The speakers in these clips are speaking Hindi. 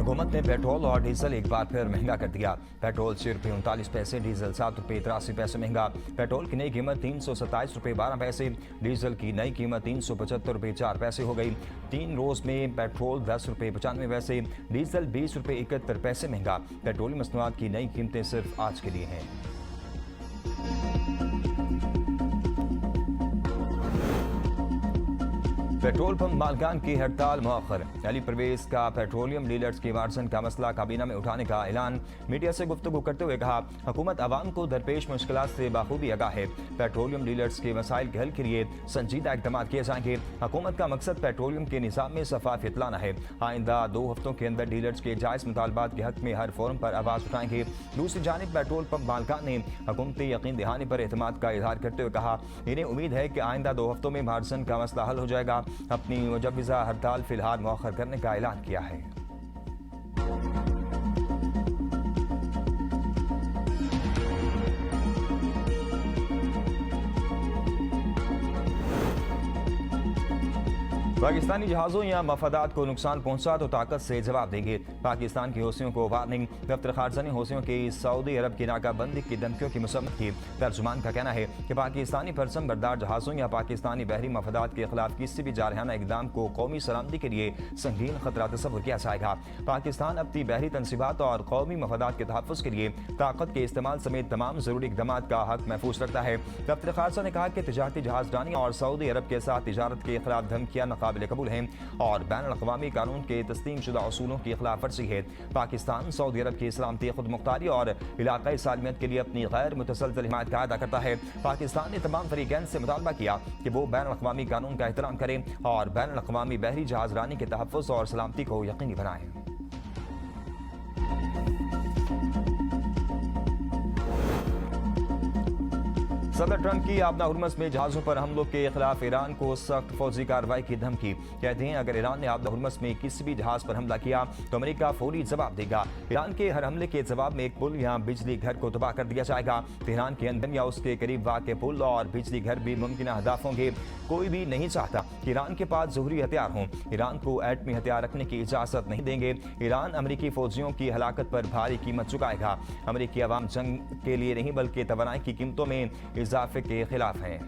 हुकूमत ने पेट्रोल और डीजल एक बार फिर महंगा कर दिया। पेट्रोल ₹6.39, डीजल ₹7.83 महंगा। पेट्रोल की नई कीमत ₹327.12, डीजल की नई कीमत ₹375.04 हो गई। 3 रोज में पेट्रोल ₹10.95, डीजल ₹20.71 महंगा। पेट्रोलियम मसनूआत की नई कीमतें सिर्फ आज के लिए हैं। पेट्रोल पंप मालकान की हड़ताल मौखर। अली परवेज का पेट्रोलियम डीलर्स के मार्जिन का मसला काबीना में उठाने का ऐलान। मीडिया से गुफ्तगू करते हुए कहा, हुकूमत आवाम को दरपेश मुश्किलात से बाखूबी आगाह है। पेट्रोलियम डीलर्स के मसाइल के हल के लिए संजीदा इक़दाम किए जाएंगे। हुकूमत का मकसद पेट्रोलियम के निज़ाम में शफाफियत लाना है। आइंदा 2 हफ्तों के अंदर डीलर्स के जायज़ मुतालबात के हक में हर फोरम पर आवाज़ उठाएंगे। दूसरी जानिब पेट्रोल पंप मालकान ने हुकूमती यकीन दहानी पर एतमाद का इजहार करते हुए कहा, इन्हें उम्मीद है कि आइंदा 2 हफ्तों में मार्जिन का मसला हल हो जाएगा। अपनी मुजव्वज़ा हड़ताल फिलहाल मौखर करने का ऐलान किया है। पाकिस्तानी जहाज़ों या मफादात को नुकसान पहुंचा तो ताकत से जवाब देंगे। पाकिस्तान की हौसियों को वार्निंग। दफ्तर खारजा ने हौसियों की सऊदी अरब की नाकाबंदी की धमकियों की मसम्मत की। तर्जुमान का कहना है कि पाकिस्तानी परचम बरदार जहाज़ों या पाकिस्तानी बहरी मफादात के खिलाफ किसी भी जारहाना इकदाम को कौमी सलामती के लिए संगीन खतरा तस्वुर किया जाएगा। पाकिस्तान अपनी बहरी तनसीबात और कौमी मफादात के तहफ़्फ़ुज़ के लिए ताकत के इस्तेमाल समेत तमाम ज़रूरी इक़दाम का हक महफूज रखता है। दफ्तर खारजा ने कहा कि तिजारती जहाज़रानी और सऊदी अरब के साथ तिजारत के खिलाफ धमकियाँ नाकाबिल कबूल हैं और बैनुल-अक़वामी कानून के तस्लीम शुदा उसूलों की खिलाफ वर्जी है। पाकिस्तान सऊदी अरब की सलामती, खुद मुख्तारी और इलाकाई सालमियत के लिए अपनी गैर मुतसलसल हिमायत का अदा करता है। पाकिस्तान ने तमाम फरीकैन से मुतालबा किया कि वो बैनुल-अक़वामी कानून का एहतराम करें और बैनुल-अक़वामी बहरी जहाज़रानी के तहफ़्फ़ुज़ और सलामती को यकीनी बनाएं। सदर ट्रंप की आपना हुर्मस में जहाज़ों पर हमलों के खिलाफ ईरान को सख्त फौजी कार्रवाई की धमकी। कहते हैं अगर ईरान ने आपना हुर्मस में किसी भी जहाज़ पर हमला किया तो अमेरिका फौरी जवाब देगा। ईरान के हर हमले के जवाब में एक पुल या बिजली घर को तबाह कर दिया जाएगा। तेहरान के अंदर या उसके करीब वाक़ पुल और बिजली घर भी मुमकिन हदाफ होंगे। कोई भी नहीं चाहता कि ईरान के पास ज़ोहरी हथियार हों। ईरान को एटमी हथियार रखने की इजाज़त नहीं देंगे। ईरान अमेरिकी फौजियों की हलाकत पर भारी कीमत चुकाएगा। अमेरिकी अवाम जंग के लिए नहीं बल्कि तवानाई की कीमतों में इजाफे के खिलाफ हैं।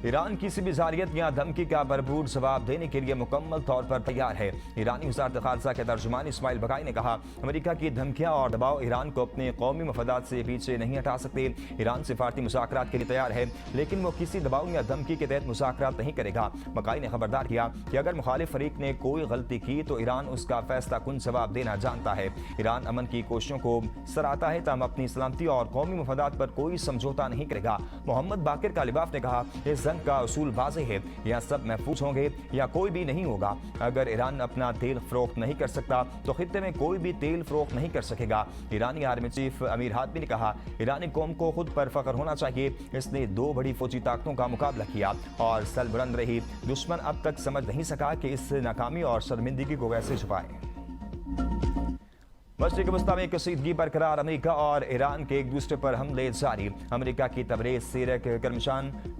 ईरान किसी भी जारियत या धमकी का भरपूर जवाब देने के लिए मुकम्मल तौर पर तैयार है। ईरानी वज़ारत ख़ारजा के तर्जुमान इस्माइल बकाई ने कहा, अमेरिका की धमकियां और दबाव ईरान को अपने कौमी मफादात से पीछे नहीं हटा सकते। ईरान सिफारती मुज़ाकरात के लिए तैयार है, लेकिन वो किसी दबाव या धमकी के तहत मुज़ाकरात नहीं करेगा। बकाई ने खबरदार किया कि अगर मुखालिफ फरीक ने कोई गलती की तो ईरान उसका फैसला कुन जवाब देना जानता है। ईरान अमन की कोशिशों को सराहता है, तमाम अपनी सलामती और कौमी मफादात पर कोई समझौता नहीं करेगा। मोहम्मद बाकिर कालिबाफ ने कहा, इस का उसूल वाज़ेह है, या सब महफूज होंगे या कोई भी नहीं होगा। अगर ईरान अपना तेल फरोख्त नहीं कर सकता तो खित्ते में कोई भी तेल फरोख्त नहीं कर सकेगा। ईरानी आर्मी चीफ अमीर हातमी ने कहा, ईरानी कौम को खुद पर फख्र होना चाहिए। इसने 2 बड़ी फौजी ताकतों का मुकाबला किया और सल बुलंद रही। दुश्मन अब तक समझ नहीं सका कि इस नाकामी और शर्मिंदगी को कैसे छुपाए। मशरिक़ वस्ता में कशीदगी बरकरार। अमेरिका और ईरान के एक दूसरे पर हमले जारी। अमेरिका की तबरेज़, सीरक,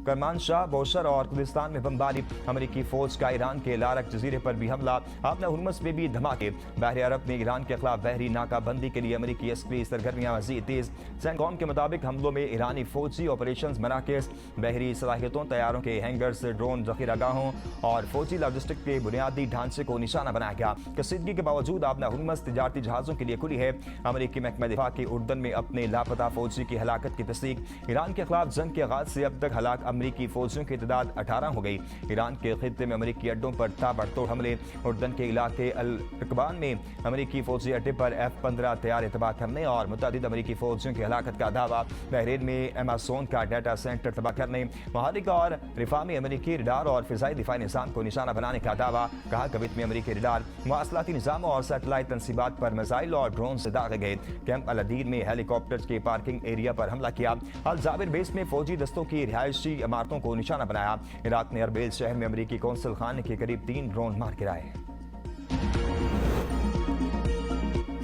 करमानशाह, बोशर और कुर्दिस्तान में बमबारी। अमेरिकी फौज का ईरान के लारक जजीरे पर भी हमला। आपना हुर्मस में भी धमाके। बहर अरब में ईरान के खिलाफ बहरी नाकाबंदी के लिए अमेरिकी अस्करी सरगर्मियां मज़ीद तेज। सेंटकॉम के मुताबिक हमलों में ईरानी फौजी ऑपरेशन मराकज़, बहरी सलाहियतों, तैयारों के हैंगर्स, ड्रोन ज़ख़ीरागाहों और फौजी लॉजिस्टिक के बुनियादी ढांचे को निशाना बनाया गया। कशीदगी के बावजूद आपना हुर्मस तिजारती जहाज़ों के लिए खुली है। अमेरिकी महकमा दिफा के उर्दन में अपने लापता फौजी की हलाकत की तस्दीक। ईरान के खिलाफ जंग के आगाज से अब तक हलाक अमेरिकी फौजियों की तादाद 18 हो गई। ईरान के खित्ते में अमेरिकी अड्डों पर ताबड़तोड़ हमले। उर्दन के इलाके अल रकबान में अमेरिकी फौजी अड्डे पर F-15 तैयार तबाह करने और मुतअद्दिद अमेरिकी फौजियों की हलाकत का दावा। बहरीन में एमाजोन का डाटा सेंटर तबाह करने। महारिक और रिफा में अमेरिकी रडार और फिजाई दिफाई निज़ाम को निशाना बनाने का दावा। कहा, कवित में अमेरिकी रडार, मवासलाती निज़ाम और सैटेलाइट तनसीबात पर मिसाइल और ड्रोन से दागे गए। कैंप अल-अदीर में हेलीकॉप्टर्स के पार्किंग एरिया पर हमला किया। अल जाबिर बेस में फौजी दस्तों की रिहायशी इमारतों को निशाना बनाया। इराक ने अरबेल शहर में अमेरिकी कौंसल खाने के करीब 3 ड्रोन मार गिराए।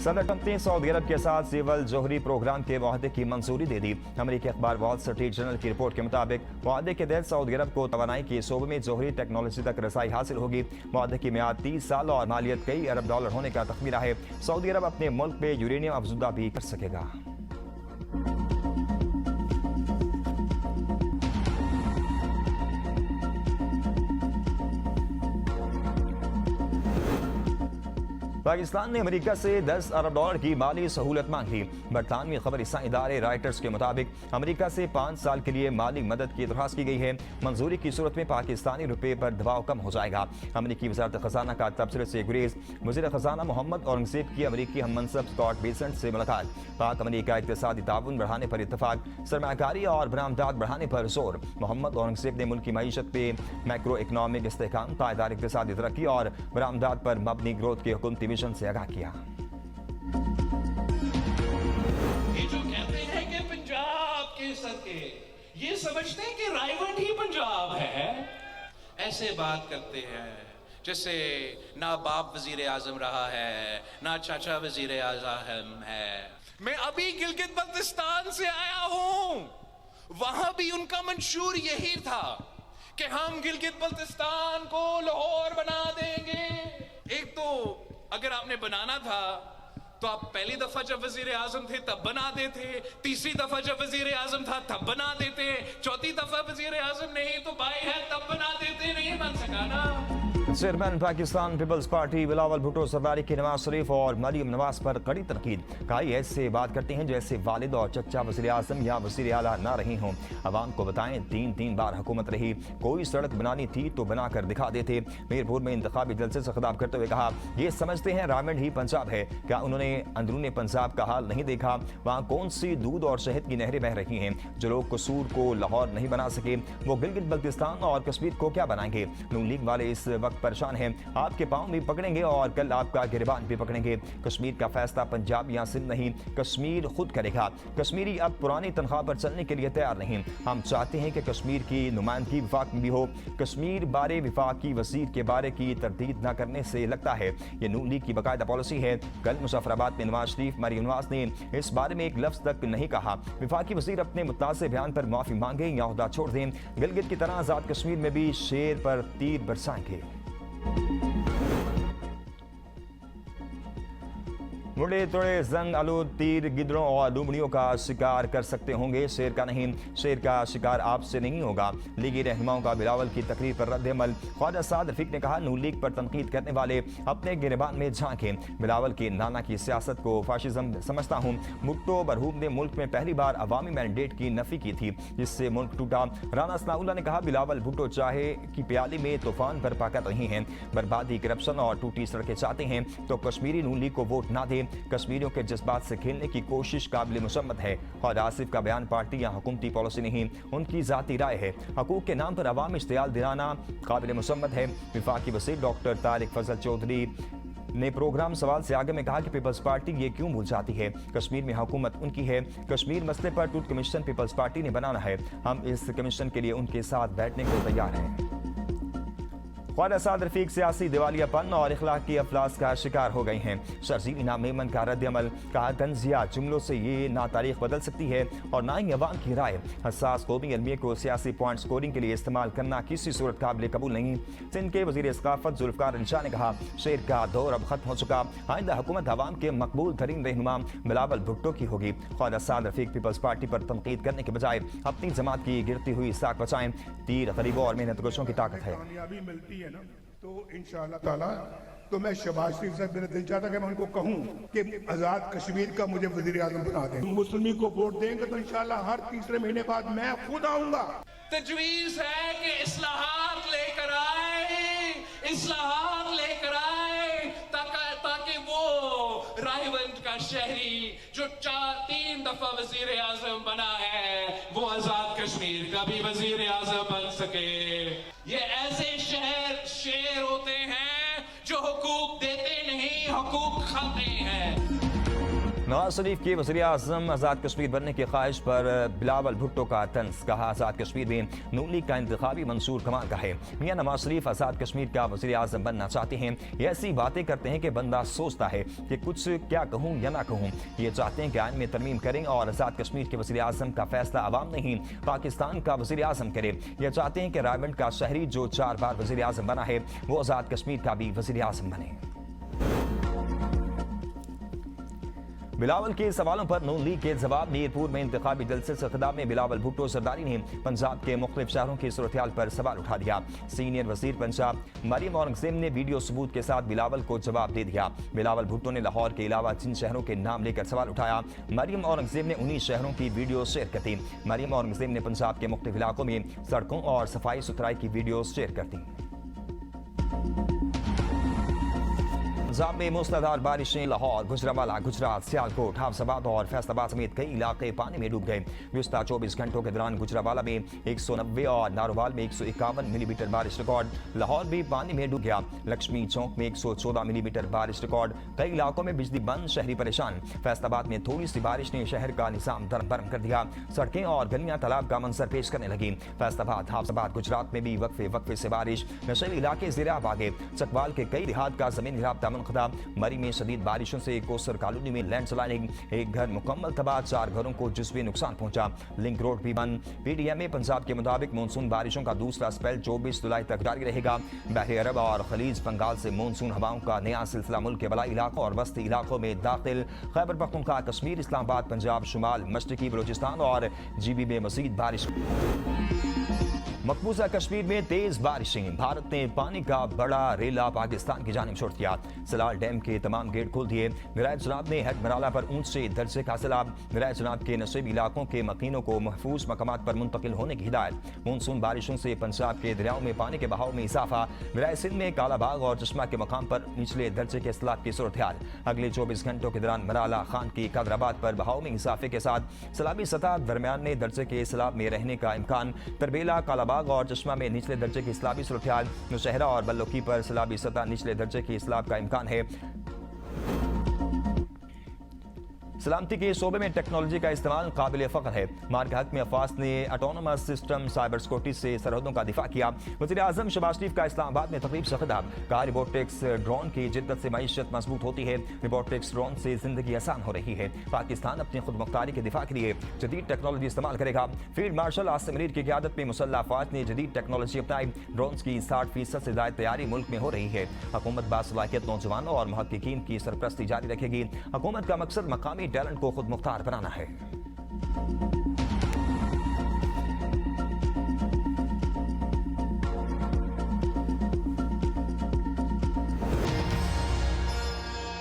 सदर ट्रंप ने सऊदी अरब के साथ सिविल जोहरी प्रोग्राम के मुआहदे की मंजूरी दे दी। अमेरिकी अखबार वॉल स्ट्रीट जर्नल की रिपोर्ट के मुताबिक मुआहदे के तहत सऊदी अरब को तवानाई के शोबे में जोहरी टेक्नोलॉजी तक रसाई हासिल होगी। मुआहदे की मियाद 30 साल और मालियत कई अरब डॉलर होने का तखमीना है। सऊदी अरब अपने मुल्क में यूरेनियम अफजुदा भी कर सकेगा। पाकिस्तान ने अमेरिका से 10 अरब डॉलर की माली सहूलत मांगी। बरतानवी खबर इदारे राइटर्स के मुताबिक अमेरिका से 5 साल के लिए माली मदद की दरख्वास्त की गई है। मंजूरी की सूरत में पाकिस्तानी रुपये पर दबाव कम हो जाएगा। अमेरिकी वजारत खजाना का तबसरे से गुरेज। वज़ीर खजाना मोहम्मद औरंगजेब की अमेरिकी हममनसब स्कॉट बेसेंट से मुलाकात। पाक अमेरिका इक़्तिसादी ताउन बढ़ाने पर इत्तफाक। सरमायाकारी और बरामदात बढ़ाने पर जोर। मोहम्मद औरंगजेब ने मुल्क की मईशत पे मैक्रो इकनॉमिक इस्तेहकाम, पायदार इक़्तिसादी तरक्की और बरामदात पर मबनी ग्रोथ के हुकूमती मिशन से आगाह किया। ये जो कहते हैं कि पंजाब के सदके, ये समझते हैं कि रायवंड ही पंजाब है। ऐसे बात करते हैं जैसे ना बाप वजीर आजम रहा है, ना चाचा वजीर आजम है। मैं अभी गिलगित बल्तिस्तान से आया हूं। वहां भी उनका मंशूर यही था कि हम गिलगित बल्तिस्तान को लाहौर बना देंगे। एक तो अगर आपने बनाना था तो आप पहली दफा जब वजीर आजम थे तब बना देते, तीसरी दफा जब वजीर आजम था तब बना देते, चौथी दफा वजीर आजम नहीं तो भाई है तब बना देते। नहीं बन सका ना। चेयरमैन पाकिस्तान पीपल्स पार्टी बिलावल भुट्टो सरदारी की नवाज शरीफ और मरियम नवाज पर कड़ी तनकीद। कहा ऐसे बात करते हैं जैसे वालिद और चचा वज़ीर आज़म या वज़ीर आला ना रही हों। अवाम को बताएं 3 बार हुकूमत रही, कोई सड़क बनानी थी तो बनाकर दिखा देते। मीरपुर में इंतखाबी जलसे से खिताब करते हुए कहा ये समझते हैं रावण ही पंजाब है, क्या उन्होंने अंदरूनी पंजाब का हाल नहीं देखा? वहाँ कौन सी दूध और शहद की नहरें बह रही हैं? जो लोग कसूर को लाहौर नहीं बना सके वो गिलगित बल्तिस्तान और कश्मीर को क्या बनाएंगे? नून लीग वाले इस वक्त परेशान हैं, आपके पांव भी पकड़ेंगे और कल आपका गिरबान भी पकड़ेंगे। कश्मीर का फैसला पंजाब या सिंध नहीं, कश्मीर खुद करेगा। कश्मीरी अब पुरानी तनख्वाह पर चलने के लिए तैयार नहीं। हम चाहते हैं कि कश्मीर की नुमाइंदगी विफाक में भी हो। कश्मीर बारे विफाकी वजीर के बारे की तरदीद न करने से लगता है ये नून लीग की बाकायदा पॉलिसी है। कल मुजफ्फराबाद में नवाज शरीफ मरियम नवाज ने इस बारे में एक लफ्ज तक नहीं कहा। विफाकी वजीर अपने मुतासे बयान पर माफी मांगे या ओहदा छोड़ दें। गिलगित की तरह आजाद कश्मीर में भी शेर पर तीर बरसाएंगे। मुड़े तोड़े जंग आलू तीर गिदड़ों और लुमड़ियों का शिकार कर सकते होंगे, शेर का नहीं। शेर का शिकार आपसे नहीं होगा। लीगी रहनुमाओं का बिलावल की तकरीर पर रद्द-ए-अमल। ख्वाजा साद रफीक ने कहा नून लीग पर तनकीद करने वाले अपने गिरबान में झांकें। बिलावल की नाना की सियासत को फाशिज्म समझता हूँ। भुट्टो बरहूम ने मुल्क में पहली बार अवामी मैंडेट की नफी की थी जिससे मुल्क टूटा। राना सनाउल्लाह ने कहा बिलावल भुट्टो चाहे कि प्याली में तूफान पर पाकत नहीं है, बर्बादी, करप्शन और टूटी सड़कें चाहते हैं तो कश्मीरी नून लीग को वोट ना दें। कश्मीरियों के जज्बात से खेलने की कोशिश काबिल मुसम्मत है और आसिफ का बयान पार्टी या हुकूमती पॉलिसी नहीं, उनकी जाती राय है। हकूक के नाम पर अवाम इश्तियाल दिलाना काबिल मुसम्मत है। विफाकी वज़ीर डॉक्टर तारिक फजल चौधरी ने प्रोग्राम सवाल से आगे में कहा कि पीपल्स पार्टी ये क्यों भूल जाती है, कश्मीर में हुकूमत उनकी है। कश्मीर मसले पर ट्रूथ कमीशन पीपल्स पार्टी ने बनाना है, हम इस कमीशन के लिए उनके साथ बैठने को तैयार हैं। ख्वाजा साद रफीक सियासी दिवालियापन और इखलाकी अफलास का शिकार हो गए हैं। शर्जील इनाम मेमन का रद्द-ए-अमल। कहा तंजिया जुमलों से ये ना तारीख बदल सकती है और ना ही अवाम की राय। हसास कौमी अलमिया को सियासी पॉइंट स्कोरिंग के लिए इस्तेमाल करना किसी सूरत काबिल कबूल नहीं। सिंध के वजीर सकाफत जुल्फकार अली शाह ने कहा शेर का दौर अब खत्म हो चुका, आइंदा हुकूमत अवाम के मकबूल तरीन रहनुमा बिलावल भुट्टो की होगी। ख्वाजा साद रफीक पीपल्स पार्टी पर तनकीद करने के बजाय अपनी जमात की गिरती हुई साख बचाएं। तीर गरीबों और मेहनतकशों की ताकत है। मिलती है ना तो इंशाअल्लाह ताला तो मैं शहबाज शरीफ साहब मेरा दिल चाहता कि मैं उनको कहूं कि आजाद कश्मीर का मुझे वजीर आजम बना दें। मुस्लिम को वोट देंगे तो इंशाअल्लाह हर तीसरे महीने बाद मैं खुद आऊंगा। तजवीज है कि इस्लाहात लेकर आए, इस्लाहात लेकर आए ताकि वो रायवंत का शहरी जो 3 दफा वजीर आजम बना है वो आजाद कश्मीर का भी वजीर आजम बन सके। ये ऐसे शेर होते हैं जो हुकूक देते नहीं, हुकूक खाते हैं। नवाज शरीफ के वज़ीर आज़म आज़ाद कश्मीर बनने की ख्वाहिश पर बिलावल भुट्टो का तंज। कहा आज़ाद कश्मीर में नून लीग का इंतखाबी मंसूर कमाल का है। मियां नवाज शरीफ आज़ाद कश्मीर का वज़ीर आज़म बनना चाहते हैं। ये ऐसी बातें करते हैं कि बंदा सोचता है कि कुछ क्या कहूँ या ना कहूँ। ये चाहते हैं कि आइन में तरमीम करें और आज़ाद कश्मीर के वज़ीर आज़म का फैसला अवाम नहीं पाकिस्तान का वज़ीर आज़म करे। ये चाहते हैं कि रायबंड का शहरी जो 4 बार वज़ीर आज़म बना है वो आज़ाद कश्मीर का भी वज़ीर आज़म बने। बिलावल के सवालों पर नून लीग के जवाब। मीरपुर में इंतखाबी जलसे से खिताब में बिलावल भुट्टो सरदारी ने पंजाब के मुख्तलिफ शहरों की सूरत-ए-हाल पर सवाल उठा दिया। सीनियर वजीर पंजाब मरियम औरंगजेब ने वीडियो सबूत के साथ बिलावल को जवाब दे दिया। बिलावल भुट्टो ने लाहौर के अलावा जिन शहरों के नाम लेकर सवाल उठाया, मरियम औरंगजेब ने उन्हीं शहरों की वीडियो शेयर कर दी। मरियम औरंगजेब ने पंजाब के मुख्तलिफ इलाकों में सड़कों और सफाई सुथराई की वीडियो शेयर कर दी। पंजाब में मूसलाधार बारिशें। लाहौर, गुजरांवाला, गुजरात, सियालकोट, हाफजाबाद और फैसलाबाद समेत कई इलाके पानी में डूब गए। गुज़श्ता 24 घंटों के दौरान गुजरांवाला में 190 और नारोवाल में 151 मिलीमीटर बारिश रिकॉर्ड। लाहौर भी पानी में डूब गया। लक्ष्मी चौक में 114 मिलीमीटर बारिश रिकॉर्ड। कई इलाकों में बिजली बंद, शहरी परेशान। फैसलाबाद में थोड़ी सी बारिश ने शहर का निज़ाम दरबरम कर दिया। सड़कें और गलियां तालाब का मंजर पेश करने लगी। फैसलाबाद, हाफजाबाद, गुजरात में भी वक्फे वक्फे से बारिश। नशेबी इलाके ज़ेर-ए-आब आ गए। चकवाल के कई देहात का जमीनी राब्ता मुनक़ता। मरी में शदीद बारिशों से कोसर कॉलोनी में लैंडस्लाइडिंग, एक घर मुकम्मल तबाह, 4 घरों को जुज़वी नुकसान पहुंचा। लिंक रोड भी बंद। पीडीएमए पंजाब के मुताबिक मानसून बारिशों का दूसरा स्पेल 24 जुलाई तक जारी रहेगा। बहरे अरब और खलीज बंगाल से मानसून हवाओं का नया सिलसिला मुल्क के बलाई इलाकों और वस्ती इलाकों में दाखिल। खैबर पख्तूनख्वा, कश्मीर, इस्लामाबाद, पंजाब, शुमाल मशरकी बलूचिस्तान और जीबी में मज़ीद बारिश। मकबूजा कश्मीर में तेज बारिशें। भारत ने पानी का बड़ा रेला पाकिस्तान की जानिब छोड़ दिया। सलाल डैम के तमाम गेट खोल दिए। मीराए चुनाब ने हेड मराला पर ऊंचे दर्जे का सैलाब। मीराए चुनाब के नशेबी इलाकों के मकीनों को महफूज मकामात पर मुंतकिल होने की हिदायत। मानसून बारिशों से पंजाब के दरियाओं में पानी के बहाव में इजाफा। मीराए सिंध में कालाबाग और चश्मा के मकाम पर निचले दर्जे के सैलाब की सूरत-ए-हाल। अगले 24 घंटों के दौरान मराला, खान की, कादराबाद पर बहाव में इजाफे के साथ सैलाबी सतह दरमियाने दर्जे के सैलाब में रहने का इम्कान। तरबेला, कालाबाग और चश्मा में निचले दर्जे की सैलाबी सूरत-ए-हाल। नौशहरा और बल्लोकी पर सैलाबी सतह निचले दर्जे की सैलाब का इम्कान है। सलामती के शोबे में टेक्नोलॉजी का इस्तेमाल काबिल फ़ख्र है। मार्ग हक में अफवाज ने ऑटोनमस सिस्टम साइबर सिक्योरिटी से सरहदों का दिफा किया। वज़ीर आज़म शहबाज शरीफ का इस्लामाबाद में तकरीब से खिताब। कहा रोबोटिक्स ड्रोन की जिद्दत से मईशत मजबूत होती है। रोबोटिक्स ड्रोन से जिंदगी आसान हो रही है। पाकिस्तान अपनी खुद मुख्तारी के दिफा के लिए जदीद टेक्नोलॉजी इस्तेमाल करेगा। फील्ड मार्शल आसिम मुनीर की क़यादत में मुसल्लह अफवाज ने जदीद टेक्नोलॉजी अपनाई। ड्रोन की 60% से ज़ायद तैयारी मुल्क में हो रही है। हुकूमत बासलाहियत नौजवानों और मुहक्किकीन की सरपरस्ती जारी रखेगी। हुकूमत का मकसद मकामी टैलेंट को खुद मुख्तार बनाना है।